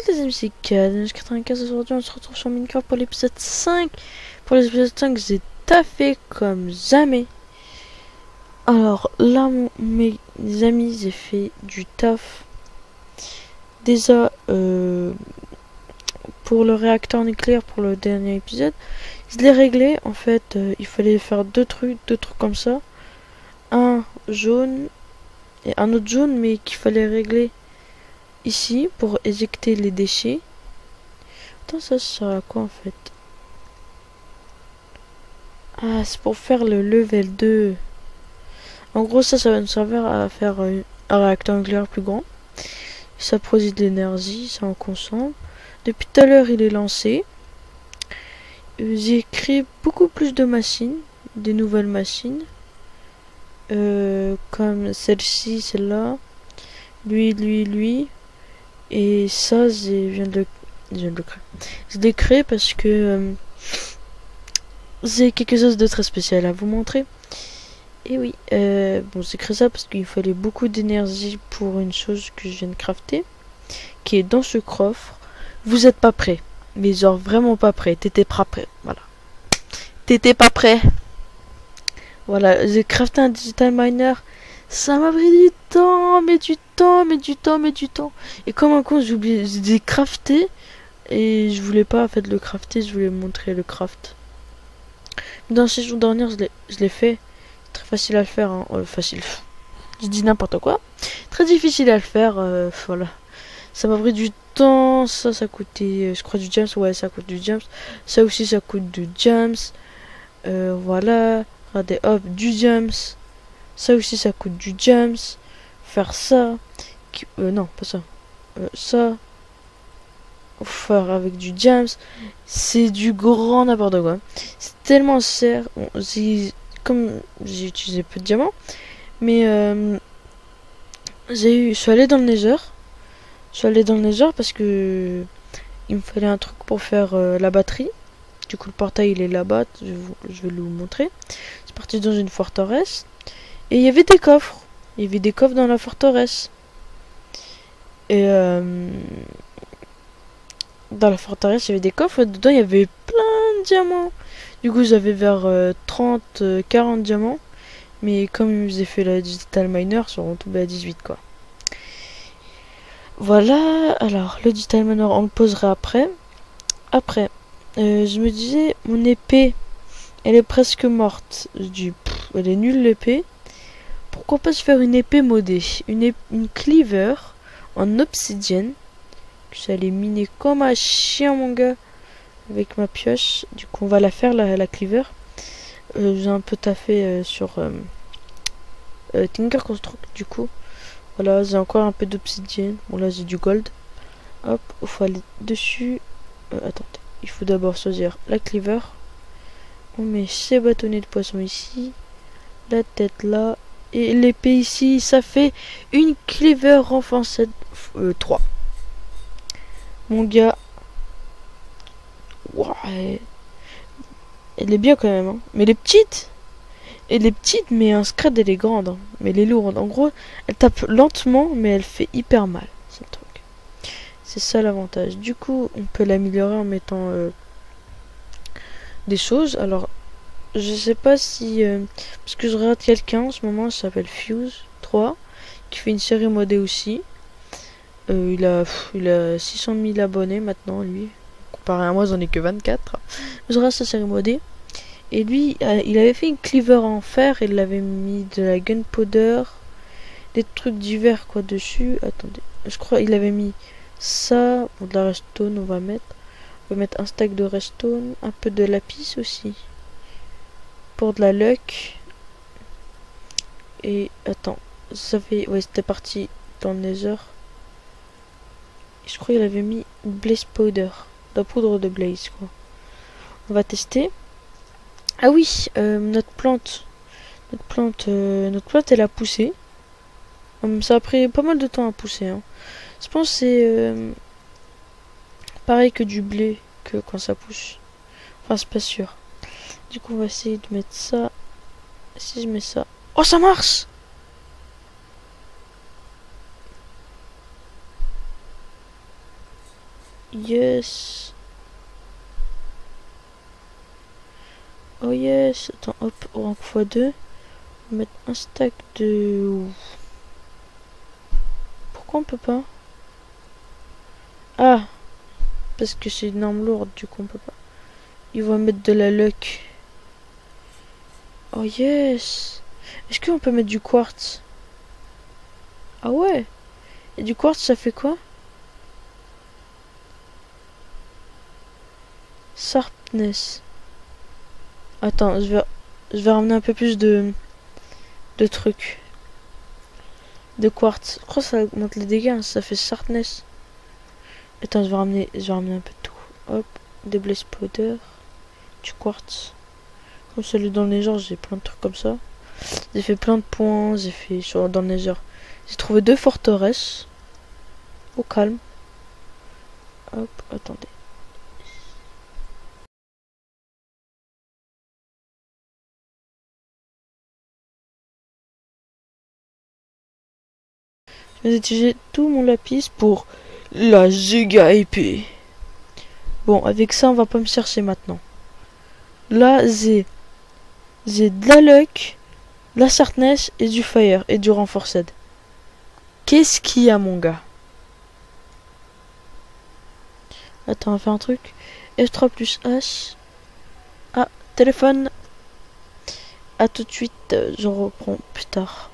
Les amis, c'est Cadence 95. Aujourd'hui, on se retrouve sur Minecraft pour l'épisode 5. Pour l'épisode 5, j'ai taffé comme jamais. Alors là, mes amis, j'ai fait du taf. Déjà, pour le réacteur nucléaire, pour le dernier épisode, je l'ai réglé. En fait, il fallait faire deux trucs comme ça. Un jaune et un autre jaune, mais qu'il fallait régler ici pour éjecter les déchets. Attends, ça sert à quoi en fait? Ah, c'est pour faire le level 2. En gros, ça va nous servir à faire un réacteur nucléaire plus grand. Ça produit de l'énergie, ça en consomme. Depuis tout à l'heure, il est lancé. J'ai créé beaucoup plus de machines, des nouvelles machines. Comme celle-ci, celle-là. Lui. Et ça, je viens de le créer. Je l'ai créé parce que j'ai quelque chose de très spécial à vous montrer. Et oui, bon, j'ai créé ça parce qu'il fallait beaucoup d'énergie pour une chose que je viens de crafter, qui est dans ce coffre. Vous êtes pas prêts, mais genre vraiment pas prêts. T'étais pas prêt, voilà. T'étais pas prêt. Voilà, j'ai crafté un digital miner. Ça m'a pris du temps, mais du temps. Et comme un con, j'ai oublié, j'ai crafté et je voulais pas en fait le crafter, je voulais montrer le craft. Dans ces jours derniers, je l'ai fait. Très facile à le faire, hein. Facile. Je dis n'importe quoi. Très difficile à le faire, voilà. Ça m'a pris du temps. Ça coûtait, je crois, du gems. Ouais, ça coûte du gems. Ça aussi, ça coûte du gems. Voilà. Regardez, hop, du gems. Ça aussi, ça coûte du gems. Faire ça. Non, pas ça. Ça. Faire avec du gems. C'est du grand n'importe quoi. C'est tellement cher. Bon, comme j'ai utilisé peu de diamants. Mais je suis allé dans le Nether. Je suis allé dans le Nether parce que il me fallait un truc pour faire la batterie. Du coup, le portail il est là-bas. Je vais vous montrer. C'est parti dans une forteresse. Et il y avait des coffres. Il y avait des coffres dans la forteresse. Et dans la forteresse, il y avait des coffres. Et dedans, il y avait plein de diamants. Du coup, j'avais vers 30, 40 diamants. Mais comme j'ai fait la digital miner, ils seront tombés à 18 quoi. Voilà, alors le digital miner on le posera après. Après, je me disais, mon épée, elle est presque morte. Je dis, elle est nulle l'épée. Pourquoi pas se faire une épée modée? Une cleaver en obsidienne. Que j'allais miner comme un chien mon gars. Avec ma pioche. Du coup on va la faire la cleaver. J'ai un peu taffé sur Tinker Construct du coup. Voilà, j'ai encore un peu d'obsidienne. Bon, là, j'ai du gold. Hop, il faut aller dessus. Attendez, il faut d'abord choisir la cleaver. On met ces bâtonnets de poisson ici. La tête là. Et l'épée ici. Ça fait une cleaver renforcée 3. Mon gars. Ouais. Elle est bien quand même. Hein. Mais les petites. Elle est petite, mais un scred, elle est grande. Hein. Mais elle est lourde. En gros, elle tape lentement, mais elle fait hyper mal. C'est le truc. C'est ça l'avantage. Du coup, on peut l'améliorer en mettant des choses. Alors, je sais pas si... parce que je regarde quelqu'un en ce moment, ça s'appelle Fuse3, qui fait une série modée aussi. Il a 600 000 abonnés maintenant, lui. Comparé à moi, j'en ai que 24. Je regarde sa série modée. Et lui, il avait fait une cleaver en fer, il l'avait mis de la gunpowder, des trucs divers quoi dessus. Attendez, je crois il avait mis ça, pour de la redstone on va mettre. On va mettre un stack de redstone, un peu de lapis aussi. Pour de la luck. Et attends, ça fait... Ouais, c'était parti dans le nether. Et je crois qu'il avait mis blaze powder, de la poudre de blaze quoi. On va tester. Ah oui, notre plante elle a poussé. Ça a pris pas mal de temps à pousser. Hein. Je pense que c'est pareil que du blé que quand ça pousse. Enfin, c'est pas sûr. Du coup, on va essayer de mettre ça. Si je mets ça... Oh, ça marche! Yes. Oh yes. Attends, hop, rank x2. On va mettre un stack de... Pourquoi on peut pas? Ah, parce que c'est une arme lourde, du coup on peut pas. Il va mettre de la luck. Oh yes. Est-ce qu'on peut mettre du quartz? Ah ouais. Et du quartz ça fait quoi? Sharpness. Attends, je vais ramener un peu plus de trucs. De quartz. Je crois que ça augmente les dégâts, hein, ça fait sharpness. Attends, je vais ramener un peu de tout. Hop, des blaze powder, du quartz. Comme celui dans le nether, j'ai plein de trucs comme ça. J'ai fait plein de points, j'ai fait dans le nether. J'ai trouvé 2 forteresses. Au calme. Hop, attendez. Je vais utiliser tout mon lapis pour la giga épée. Bon, avec ça, on va pas me chercher maintenant. Là, j'ai de la luck, de la sharpness et du fire et du renforced. Qu'est-ce qu'il y a, mon gars? Attends, on va faire un truc. F3 plus H. Ah, téléphone. À tout de suite, je reprends plus tard.